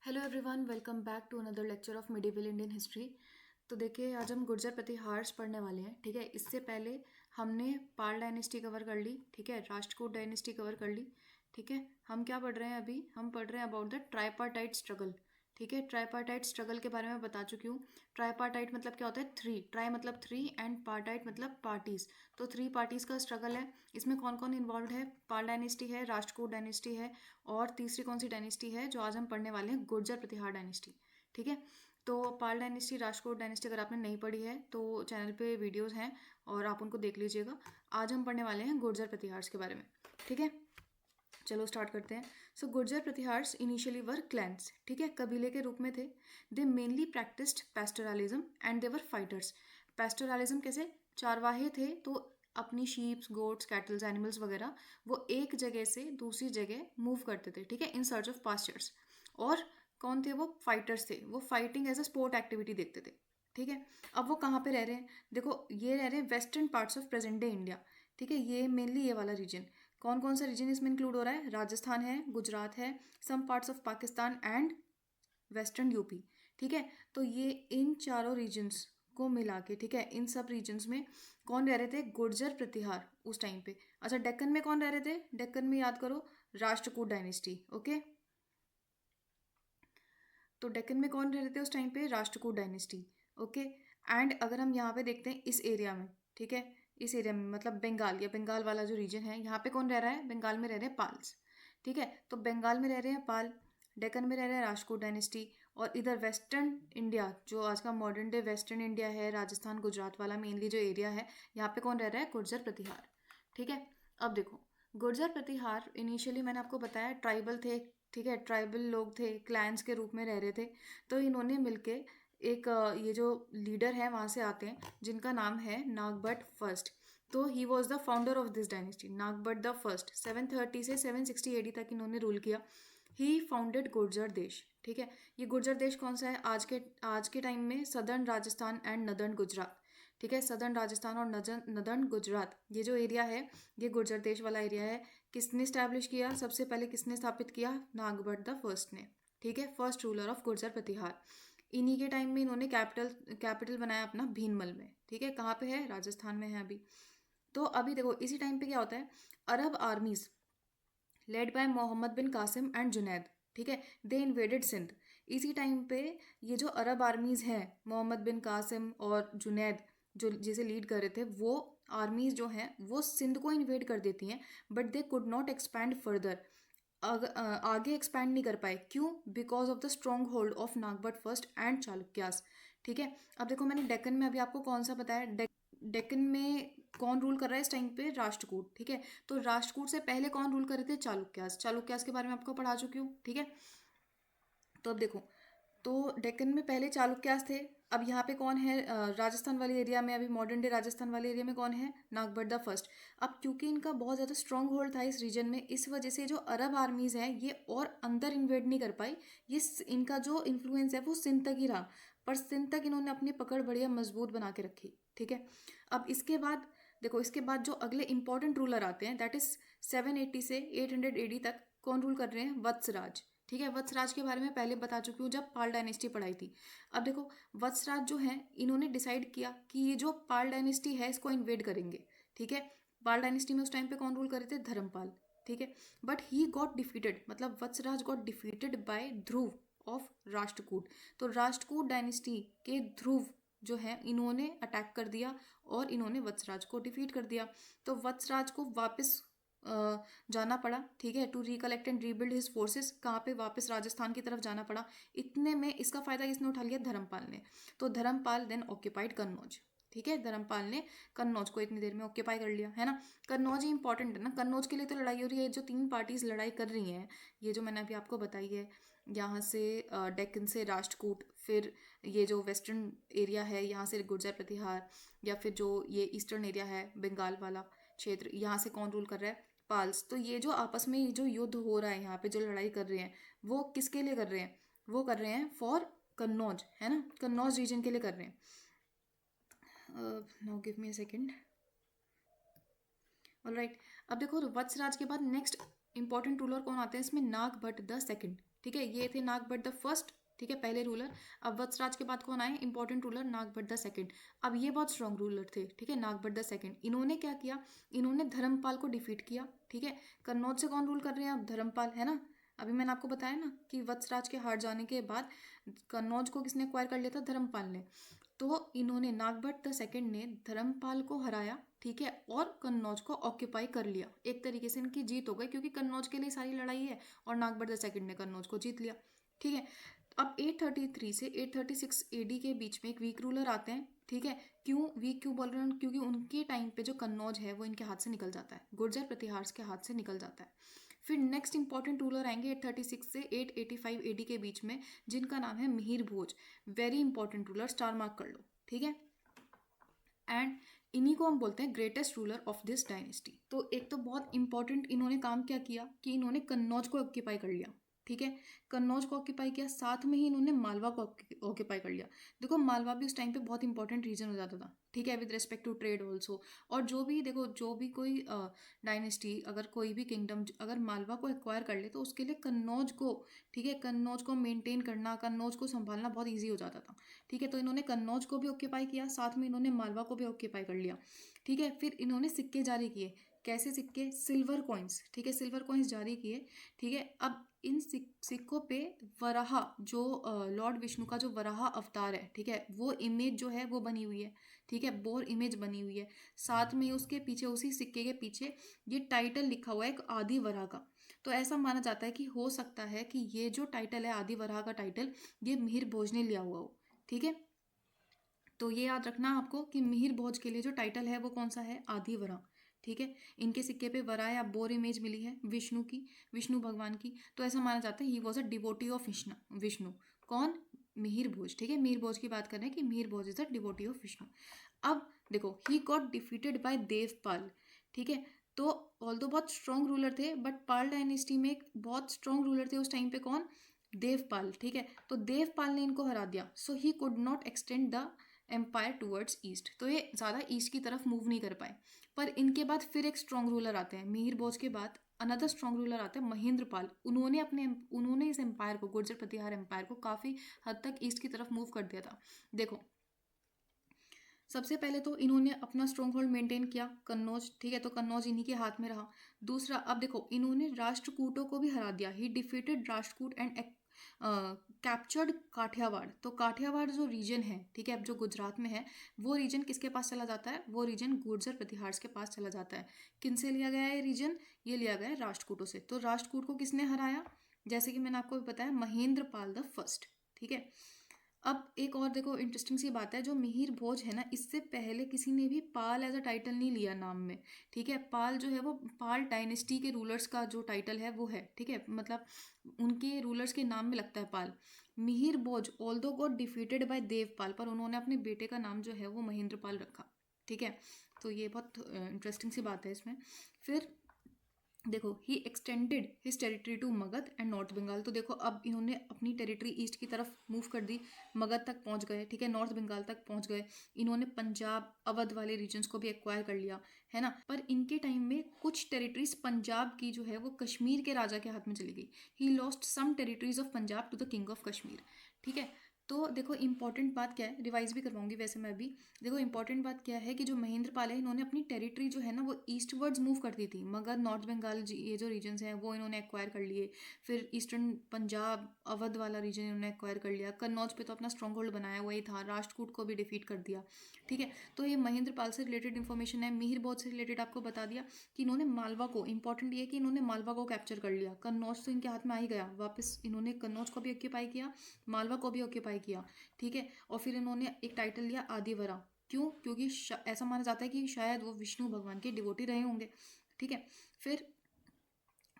Hello everyone, welcome back to another lecture of medieval Indian history. तो देखिए, आज हम गुर्जर प्रतिहार्स पढ़ने वाले हैं। ठीक है, इससे पहले हमने पाल डायनेस्टी कवर कर ली। ठीक है, राष्ट्रकूट डायनेस्टी कवर कर ली। ठीक है, हम क्या पढ़ रहे हैं अभी? हम पढ़ रहे हैं अबाउट द ट्राइपार्टाइट स्ट्रगल। ठीक है, ट्राइपार्टाइट स्ट्रगल के बारे में बता चुकी हूँ। ट्राइपार्टाइट मतलब क्या होता है? थ्री। ट्राई मतलब थ्री एंड पार्टाइट मतलब पार्टीज। तो थ्री पार्टीज का स्ट्रगल है। इसमें कौन कौन इन्वॉल्व है? पाल डायनेस्टी है, राष्ट्रकूट डायनेस्टी है, और तीसरी कौन सी डायनेस्टी है जो आज हम पढ़ने वाले हैं? गुर्जर प्रतिहार डायनेस्टी। ठीक है, तो पाल डायनेस्टी, राष्ट्रकूट डायनेस्टी अगर आपने नहीं पढ़ी है तो चैनल पे वीडियोस हैं और आप उनको देख लीजिएगा। आज हम पढ़ने वाले हैं गुर्जर प्रतिहार्स के बारे में। ठीक है, चलो स्टार्ट करते हैं। सो गुर्जर प्रतिहार्स इनिशियली वर क्लैंस। ठीक है, कबीले के रूप में थे। दे mainly practised pastoralism and they were fighters. Pastoralism कैसे? चारवाहे थे, तो अपनी शीप्स, गोट्स, कैटल्स, एनिमल्स वगैरह वो एक जगह से दूसरी जगह मूव करते थे। ठीक है, इन सर्च ऑफ पास्चर्स। और कौन थे वो? फाइटर्स थे। वो fighting as a sport activity देखते थे। ठीक है, अब वो कहाँ पे रह रहे हैं? देखो, ये रह रहे हैं western parts of present day India. ठीक है, ये मेनली ये वाला रीजन। कौन कौन सा रीजन इसमें इंक्लूड हो रहा है? राजस्थान है, गुजरात है, some parts of Pakistan and western UP. ठीक है, तो ये इन चारों रीजन्स को मिला के, ठीक है, इन सब रीजन्स में कौन रह रहे थे? गुर्जर प्रतिहार उस टाइम पे। अच्छा, डेक्कन में कौन रह रहे थे? डेक्कन में याद करो, राष्ट्रकूट डायनेस्टी। ओके, तो डेक्कन में कौन रह रहे थे उस टाइम पे? राष्ट्रकूट डायनेस्टी। ओके, एंड अगर हम यहाँ पे देखते हैं इस एरिया में, ठीक है, इस एरिया में मतलब बंगाल या बंगाल वाला जो रीजन है, यहाँ पे कौन रह रहा है? बंगाल में रह रहे हैं पाल्स। ठीक है, तो बंगाल में रह रहे हैं पाल, डेक्कन में रह रहे हैं राष्ट्रकूट डायनेस्टी, और इधर वेस्टर्न इंडिया जो आज का मॉडर्न डे वेस्टर्न इंडिया है, राजस्थान गुजरात वाला मेनली जो एरिया है, यहाँ पे कौन रह रहा है? गुर्जर प्रतिहार। ठीक है, अब देखो, गुर्जर प्रतिहार इनिशियली मैंने आपको बताया ट्राइबल थे। ठीक है, ट्राइबल लोग थे, क्लैंस के रूप में रह रहे थे। तो इन्होंने मिलके एक ये जो लीडर है वहाँ से आते हैं जिनका नाम है नागभट्ट फर्स्ट। तो he was the founder of this dynasty, Nagabhata the first. 730 से 760 एडी तक इन्होंने रूल किया। ही फाउंडेड गुर्जर देश। ठीक है, ये गुर्जर देश कौन सा है? आज के टाइम में southern Rajasthan and northern Gujarat. ठीक है, सदर्न राजस्थान और नदर्न गुजरात, ये जो एरिया है ये गुर्जर देश वाला एरिया है। किसने स्टैब्लिश किया? सबसे पहले किसने स्थापित किया? नागभट्ट द फर्स्ट ने। ठीक है, फर्स्ट रूलर ऑफ गुर्जर प्रतिहार। इन्हीं के टाइम में इन्होंने कैपिटल कैपिटल बनाया अपना भीनमल में। ठीक है, कहाँ पे है? राजस्थान में है अभी। तो अभी देखो, इसी टाइम पे क्या होता है? Arab armies led by Muhammad bin Qasim and Junaid, ठीक है, दे इन्वेडेड सिंध। इसी टाइम पे ये जो अरब आर्मीज हैं, मोहम्मद बिन कासिम और जुनैद जो जिसे लीड कर रहे थे, वो आर्मीज जो हैं वो सिंध को इन्वेड कर देती हैं। But they could not expand further. आगे एक्सपैंड नहीं कर पाए। क्यों? Because of the strong hold of Nagabhata first and Chalukyas. ठीक है, अब देखो, मैंने डेक्कन में अभी आपको कौन सा बताया? डेक्कन में कौन रूल कर रहा है इस टाइम पे? राष्ट्रकूट। ठीक है, तो राष्ट्रकूट से पहले कौन रूल कर रहे थे? चालुक्यास। चालुक्यास के बारे में आपको पढ़ा चुकी हूँ। ठीक है, तो अब देखो, तो डेक्कन में पहले चालुक्यास थे। अब यहाँ पे कौन है? राजस्थान वाले एरिया में, अभी मॉडर्न डे राजस्थान वाले एरिया में कौन है? Nagabhata the first. अब क्योंकि इनका बहुत ज़्यादा स्ट्रॉन्ग होल्ड था इस रीजन में, इस वजह से जो अरब आर्मीज हैं ये और अंदर इन्वेड नहीं कर पाई। इनका जो इन्फ्लुएंस है वो सिंध तक ही रहा, पर सिंध तक इन्होंने अपनी पकड़ बढ़िया मजबूत बना के रखी। ठीक है, अब इसके बाद देखो, इसके बाद जो अगले इंपॉर्टेंट रूलर आते हैं, दैट इज 780 से 800 एडी तक कौन रूल कर रहे हैं? वत्सराज। ठीक है, वत्सराज के बारे में पहले बता चुकी हूँ जब पाल डायनेस्टी पढ़ाई थी। अब देखो, वत्सराज जो है इन्होंने डिसाइड किया कि ये जो पाल डायनेस्टी है इसको इन्वेड करेंगे। ठीक है, पाल डायनेस्टी में उस टाइम पे कौन रूल कर रहे थे? धर्मपाल। ठीक है, बट ही गॉट डिफीटेड, मतलब Vatsaraj got defeated by Dhruv of Rashtrakut. तो राष्ट्रकूट डायनेस्टी के ध्रुव जो है इन्होंने अटैक कर दिया और इन्होंने वत्सराज को डिफीट कर दिया। तो वत्सराज को वापस जाना पड़ा। ठीक है, to recollect and rebuild his forces. कहाँ पे? वापस राजस्थान की तरफ जाना पड़ा। इतने में इसका फायदा किसने उठा लिया? धर्मपाल ने। तो धर्मपाल देन ऑक्यूपाइड कन्नौज। ठीक है, धर्मपाल ने कन्नौज को इतनी देर में ऑक्यूपाई कर लिया, है ना। कन्नौज ही इंपॉर्टेंट है ना, कन्नौज के लिए तो लड़ाई हो रही है। जो तीन पार्टीज लड़ाई कर रही हैं, ये जो मैंने अभी आपको बताई है, यहाँ से डेक्कन से राष्ट्रकूट, फिर ये जो वेस्टर्न एरिया है यहाँ से गुर्जर प्रतिहार, या फिर जो ये ईस्टर्न एरिया है बंगाल वाला क्षेत्र, यहाँ से कौन रूल कर रहा है? पाल्स। तो ये जो आपस में ये जो युद्ध हो रहा है, यहाँ पे जो लड़ाई कर रहे हैं, वो किसके लिए कर रहे हैं? वो कर रहे हैं फॉर कन्नौज, है ना, कन्नौज रीजन के लिए कर रहे हैं। Now give me a second. Alright, अब देखो, वत्सराज के बाद नेक्स्ट इंपॉर्टेंट रूलर कौन आते हैं इसमें? Nagabhata the second. ठीक है, ये थे नागभट्ट द फर्स्ट, ठीक है, पहले रूलर। अब वत्सराज के बाद कौन आए important ruler? Nagabhata the second. अब ये बहुत स्ट्रांग रूलर थे, ठीक है, नागभट्ट द सेकंड। इन्होंने क्या किया? इन्होंने धर्मपाल को डिफीट किया, ठीक है। कन्नौज से कौन रूल कर रहे हैं अब? धर्मपाल, है ना। अभी मैंने आपको बताया ना कि वत्सराज के हार जाने के बाद कन्नौज को किसने एक्वायर कर लिया था? धर्मपाल ने। तो इन्होंने, नागभट्ट द सेकंड ने धर्मपाल को हराया, ठीक है, और कन्नौज को ऑक्यूपाई कर लिया। एक तरीके से इनकी जीत हो गई, क्योंकि कन्नौज के लिए सारी लड़ाई है और नागभट्ट द सेकंड ने कन्नौज को जीत लिया, ठीक है। अब 833 से 836 एडी के बीच में एक वीक रूलर आते हैं, ठीक है। क्यों वीक क्यों बोल रहे हैं? क्योंकि उनके टाइम पे जो कन्नौज है वो इनके हाथ से निकल जाता है, गुर्जर प्रतिहार के हाथ से निकल जाता है। फिर नेक्स्ट इंपॉर्टेंट रूलर आएंगे 836 से 885 एडी के बीच में, जिनका नाम है Mihir Bhoj. Very important ruler, star mark कर लो, ठीक है। एंड इन्हीं को हम बोलते हैं greatest ruler of this dynasty. तो एक तो बहुत इंपॉर्टेंट इन्होंने काम क्या किया कि इन्होंने कन्नौज को ऑक्यूपाई कर लिया, ठीक है। कन्नौज को ऑक्यूपाई किया, साथ में ही इन्होंने मालवा को ऑक्यूपाई कर लिया। देखो मालवा भी उस टाइम पे बहुत इंपॉर्टेंट रीजन हो जाता था, ठीक है, with respect to trade also. और जो भी देखो, जो भी कोई डायनेस्टी, अगर कोई भी किंगडम अगर मालवा को एक्वायर कर ले तो उसके लिए कन्नौज को, ठीक है, कन्नौज को मेंटेन करना, कन्नौज को संभालना बहुत ईजी हो जाता था, ठीक है। तो इन्होंने कन्नौज को भी ऑक्यूपाई किया, साथ में इन्होंने मालवा को भी ऑक्यूपाई कर लिया, ठीक है। फिर इन्होंने सिक्के जारी किए। कैसे सिक्के? सिल्वर कॉइन्स, ठीक है, सिल्वर कॉइन्स जारी किए, ठीक है। अब इन सिक्कों पे वराहा, जो लॉर्ड विष्णु का जो वराहा अवतार है, ठीक है, वो इमेज जो है वो बनी हुई है, ठीक है, बोर इमेज बनी हुई है। साथ में उसके पीछे, उसी सिक्के के पीछे ये टाइटल लिखा हुआ है एक आदि वराह का। तो ऐसा माना जाता है कि हो सकता है कि ये जो टाइटल है आदि वराह का टाइटल, ये मिहिर भोज ने लिया हुआ हो, ठीक है। तो ये याद रखना आपको कि मिहिर भोज के लिए जो टाइटल है वो कौन सा है? आदि वरा, ठीक है। इनके सिक्के पे वरा या बोर इमेज मिली है विष्णु की, विष्णु भगवान की। तो ऐसा माना जाता है he was a devotee of Vishnu. कौन? मिहिर भोज, ठीक है। मिहिर भोज की बात कर रहे हैं कि Mihir Bhoj is a devotee of Vishnu. अब देखो, he got defeated by Devpal, ठीक है। तो ऑल्दो बहुत स्ट्रॉन्ग रूलर थे, बट पाल डायनेस्टी में एक बहुत स्ट्रॉन्ग रूलर थे उस टाइम पे, कौन? देवपाल, ठीक है। तो देवपाल ने इनको हरा दिया, so he could not extend the empire towards east. तो ये ज़्यादा ईस्ट की तरफ मूव नहीं कर पाए। पर इनके बाद फिर एक स्ट्रॉन्ग रूलर आते हैं, मिहिर भोज के बाद अनदर स्ट्रॉन्ग रूलर आते हैं महेंद्रपाल। उन्होंने इस एम्पायर को, गुर्जर प्रतिहार एम्पायर को काफ़ी हद तक ईस्ट की तरफ मूव कर दिया था। देखो, सबसे पहले तो इन्होंने अपना स्ट्रॉन्ग होल्ड मेंटेन किया, कन्नौज, ठीक है। तो कन्नौज इन्हीं के हाथ में रहा। दूसरा, अब देखो, इन्होंने राष्ट्रकूटों को भी हरा दिया। He defeated Rashtrakut and captured Kathiawar. तो काठियावाड़ जो रीजन है, ठीक है, अब जो गुजरात में है, वो रीजन किसके पास चला जाता है? वो रीजन गुर्जर प्रतिहार के पास चला जाता है। किन से लिया गया है ये रीजन? ये लिया गया है राष्ट्रकूटों से। तो राष्ट्रकूट को किसने हराया? जैसे कि मैंने आपको बताया, महेंद्रपाल द फर्स्ट, ठीक है। अब एक और देखो इंटरेस्टिंग सी बात है, जो मिहिर भोज है ना, इससे पहले किसी ने भी पाल एज अ टाइटल नहीं लिया नाम में, ठीक है। पाल जो है वो पाल डायनेस्टी के रूलर्स का जो टाइटल है वो है, ठीक है, मतलब उनके रूलर्स के नाम में लगता है Pal. Mihir Bhoj although got defeated by Devpal, पर उन्होंने अपने बेटे का नाम जो है वो महेंद्रपाल रखा, ठीक है। तो ये बहुत इंटरेस्टिंग सी बात है इसमें। फिर देखो, he extended his territory to Magadh and north Bengal. तो देखो, अब इन्होंने अपनी टेरिटरी ईस्ट की तरफ मूव कर दी, मगध तक पहुंच गए, ठीक है, नॉर्थ बंगाल तक पहुंच गए। इन्होंने पंजाब, अवध वाले रीजन्स को भी एक्वायर कर लिया, है ना। पर इनके टाइम में कुछ टेरिटरीज पंजाब की जो है वो कश्मीर के राजा के हाथ में चली गई। He lost some territories of Punjab to the king of Kashmir, ठीक है। तो देखो, इंपॉर्टेंट बात क्या है, रिवाइज भी करवाऊंगी वैसे मैं अभी। देखो, इंपॉर्टेंट बात क्या है कि जो महेंद्रपाल है, इन्होंने अपनी टेरिटरी जो है ना वो ईस्टवर्ड्स मूव कर दी थी। मगध, नॉर्थ बंगाल, ये जो रीजन्स हैं वो इन्होंने एक्वायर कर लिए। फिर ईस्टर्न पंजाब, अवध वाला रीजन इन्होंने एक्वायर कर लिया। कन्नौज पे तो अपना स्ट्रॉन्ग होल्ड बनाया वही था। राष्ट्रकूट को भी डिफीट कर दिया, ठीक है। तो ये महेंद्रपाल से रिलेटेड इन्फॉर्मेशन है। मिहिर भोज से रिलेटेड आपको बता दिया कि इन्होंने मालवा को, इंपॉर्टेंट ये कि इन्होंने मालवा को कैप्चर कर लिया। कन्नौज तो इनके हाथ में आ ही गया, वापस इन्होंने कन्नौज को भी ऑक्यूपाई किया, मालवा को भी ऑक्यूपाई किया, ठीक है। और फिर इन्होंने एक टाइटल लिया आदिवरा। क्यों? क्योंकि ऐसा माना जाता है कि शायद वो विष्णु भगवान के डिवोटी रहे होंगे, ठीक है। फिर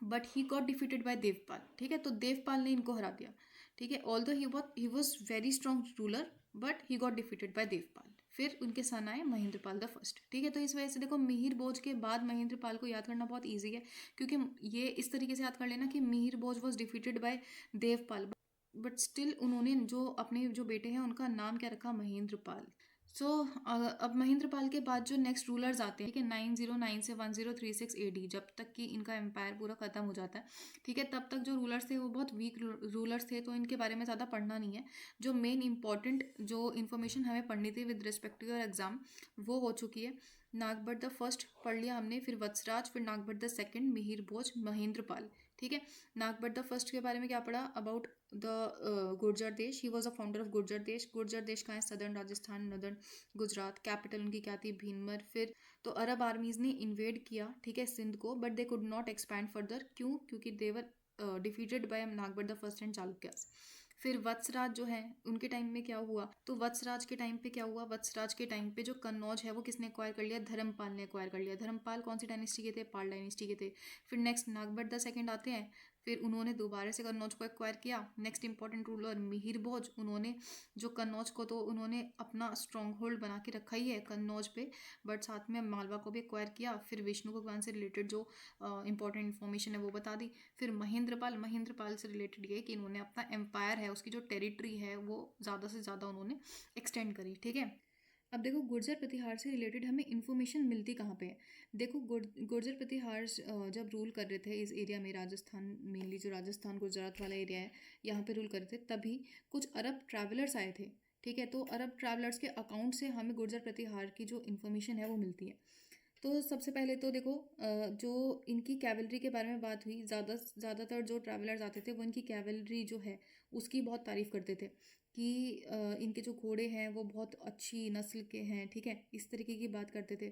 but he got defeated by Devpal, ठीक है। तो देवपाल ने इनको हरा दिया, ठीक है। Although he was very strong ruler, but he got defeated by Devpal. फिर उनके सन आए महेंद्रपाल द फर्स्ट, ठीक है। तो इस वजह से देखो, मिहिर भोज के बाद महेंद्रपाल को याद करना बहुत ईजी है, क्योंकि ये इस तरीके से याद कर लेना कि Mihir Bhoj was defeated by Devpal, but still उन्होंने जो अपने जो बेटे हैं उनका नाम क्या रखा? महेंद्रपाल। सो अब महेंद्रपाल के बाद जो नेक्स्ट रूलर्स आते हैं, ठीक है, 909 से 1036 AD, जब तक कि इनका एम्पायर पूरा खत्म हो जाता है, ठीक है, तब तक जो रूलर्स थे वो बहुत वीक रूलर्स थे, तो इनके बारे में ज़्यादा पढ़ना नहीं है। जो मेन इंपॉर्टेंट जो इन्फॉर्मेशन हमें पढ़नी थी with respect to your exam, वो हो चुकी है। नागभट्ट द फर्स्ट पढ़ लिया हमने, फिर वत्सराज, फिर नागभट्ट द सेकंड, मिहिर भोज, महेंद्रपाल, ठीक है। नागभट्ट द फर्स्ट के बारे में क्या पढ़ा? अबाउट द गुर्जर देश, he was a founder of Gurjar देश। गुर्जर देश कहाँ है? Southern Rajasthan, northern Gujarat. Capital उनकी क्या थी? भीनमर। फिर तो अरब आर्मीज ने इन्वेड किया, ठीक है, सिंध को, but they could not expand further. क्यों? क्योंकि they were defeated by Nagabhata the first and Chalukyas. फिर वत्सराज जो है, उनके टाइम में क्या हुआ? तो वत्सराज के टाइम पे क्या हुआ? वत्सराज के टाइम पे जो कन्नौज है वो किसने एक्वायर कर लिया? धर्मपाल ने एक्वायर कर लिया। धर्मपाल कौन सी डायनेस्टी के थे? पाल डायनेस्टी के थे। फिर नेक्स्ट नागभट्ट द सेकंड आते हैं, फिर उन्होंने दोबारा से कन्नौज को एक्वायर किया। नेक्स्ट इंपॉर्टेंट रूलर मिहिर भोज, उन्होंने जो कन्नौज को तो उन्होंने अपना स्ट्रॉन्ग होल्ड बना के रखा ही है कन्नौज पे, बट साथ में मालवा को भी एक्वायर किया। फिर विष्णु भगवान से रिलेटेड जो इंपॉर्टेंट इन्फॉर्मेशन है वो बता दी। फिर महेंद्रपाल, महेंद्रपाल से रिलेटेड ये कि इन्होंने अपना एम्पायर है, उसकी जो टेरिटरी है वो ज़्यादा से ज़्यादा उन्होंने एक्सटेंड करी, ठीक है। अब देखो गुर्जर प्रतिहार से रिलेटेड हमें इन्फॉर्मेशन मिलती कहाँ पे है? देखो गुर्जर प्रतिहार जब रूल कर रहे थे इस एरिया में, राजस्थान मेनली, जो राजस्थान गुजरात वाला एरिया है यहाँ पे रूल कर रहे थे, तभी कुछ अरब ट्रैवलर्स आए थे, ठीक है। तो अरब ट्रैवलर्स के अकाउंट से हमें गुर्जर प्रतिहार की जो इन्फॉर्मेशन है वो मिलती है। तो सबसे पहले तो देखो जो इनकी कैवलरी के बारे में बात हुई, ज़्यादातर जो ट्रैवलर्स आते थे वो इनकी कैवलरी जो है उसकी बहुत तारीफ़ करते थे कि इनके जो घोड़े हैं वो बहुत अच्छी नस्ल के हैं, ठीक है, इस तरीके की बात करते थे।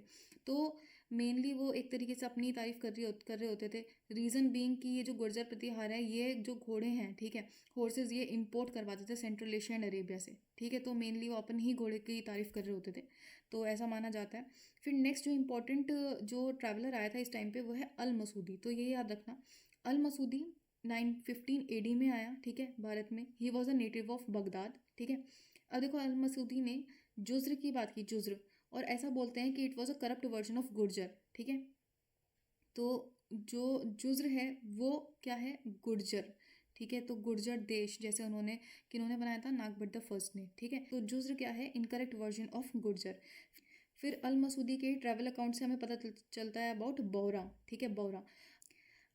तो मेनली वो एक तरीके से अपनी तारीफ़ कर रहे होते थे। रीज़न बीइंग कि ये जो गुर्जर प्रतिहार है, ये जो घोड़े हैं, ठीक है, हॉर्सेस ये इंपोर्ट करवाते थे सेंट्रल एशिया एंड अरेबिया से, ठीक है। तो मेनली वो अपन ही घोड़े की तारीफ़ कर रहे होते थे, तो ऐसा माना जाता है। फिर नेक्स्ट जो इम्पोर्टेंट जो ट्रैवलर आया था इस टाइम पे वो है अल मसूदी। तो ये याद रखना, अल मसूदी 915 AD में आया, ठीक है, भारत में। He was a native of Baghdad, ठीक है। अब देखो अल मसूदी ने जुज्र की बात की, जुज्र, और ऐसा बोलते हैं कि it was a corrupt version of Gurjar, ठीक है। तो जो जुज्र है वो क्या है? गुर्जर, ठीक है। तो गुर्जर देश जैसे उन्होंने, किन्होंने बनाया था? नागभट्ट द फर्स्ट ने, ठीक है। तो जुज्र क्या है? Incorrect version of Gurjar. फिर अल मसूदी के ट्रैवल अकाउंट से हमें पता चलता है अबाउट बौरा, ठीक है, बौरा।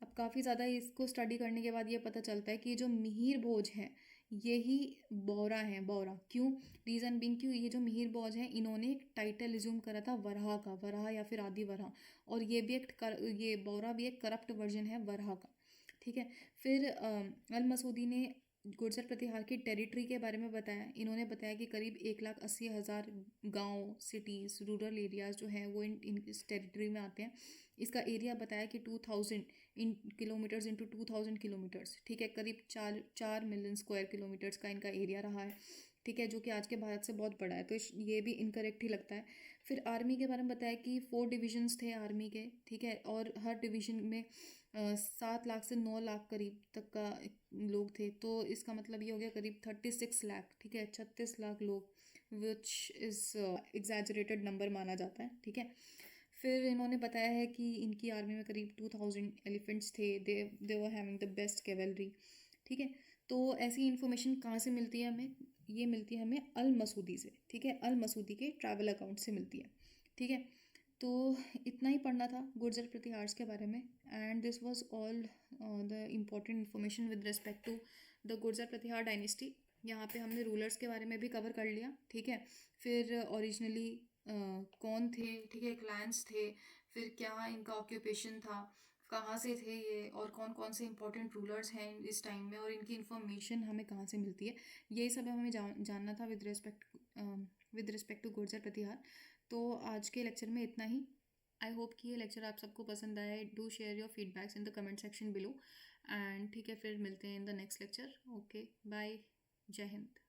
अब काफ़ी ज़्यादा इसको स्टडी करने के बाद ये पता चलता है कि जो मिहिर भोज हैं यही बौरा हैं, बौरा। क्यों? रीज़न बिंग, क्यों ये जो मिहिर भोज हैं इन्होंने एक टाइटल रिज्यूम करा था वराह का, वराह या फिर आदि वराह, और ये भी ये बौरा भी एक करप्ट वर्जन है वराह का, ठीक है। फिर अल मसूदी ने गुर्जर प्रतिहार की टेरिटरी के बारे में बताया। इन्होंने बताया कि करीब 1,80,000 गांव, सिटीज़, रूरल एरियाज़ जो हैं वो इस टेरिटरी में आते हैं। इसका एरिया बताया कि 2000 इन किलोमीटर्स इंटू 2000 किलोमीटर्स, ठीक है, करीब 4 मिलियन स्क्वायर किलोमीटर्स का इनका एरिया रहा है, ठीक है, जो कि आज के भारत से बहुत बड़ा है। तो ये भी इनकरेक्ट ही लगता है। फिर आर्मी के बारे में बताया कि 4 डिविजन्स थे आर्मी के, ठीक है, और हर डिवीजन में 7 लाख से 9 लाख करीब तक का लोग थे। तो इसका मतलब ये हो गया करीब 36 लाख, ठीक है, 36 लाख लोग, विच इज़ एग्जैजरेटेड नंबर माना जाता है, ठीक है। फिर इन्होंने बताया है कि इनकी आर्मी में करीब 2000 एलिफेंट्स थे। They were having the best cavalry, ठीक है। तो ऐसी इन्फॉर्मेशन कहाँ से मिलती है हमें? ये मिलती है हमें अल मसूदी से, ठीक है, अल मसूदी के ट्रैवल अकाउंट से मिलती है, ठीक है। तो इतना ही पढ़ना था गुर्जर प्रतिहार्स के बारे में, and this was all the important information with respect to the Gurjar Pratihar dynasty. यहाँ पे हमने रूलर्स के बारे में भी कवर कर लिया, ठीक है। फिर ओरिजिनली कौन थे, ठीक है, क्लाइंट्स थे, फिर क्या इनका ऑक्यूपेशन था, कहाँ से थे ये, और कौन कौन से इंपॉर्टेंट रूलर्स हैं इस टाइम में, और इनकी इन्फॉर्मेशन हमें कहाँ से मिलती है, यही सब हमें जानना था विद रिस्पेक्ट टू गुर्जर प्रतिहार। तो आज के लेक्चर में इतना ही। आई होप कि ये लेक्चर आप सबको पसंद आया। Do share your feedbacks in the comment section below, and ठीक है, फिर मिलते हैं in the next lecture. Okay, bye, जय हिंद।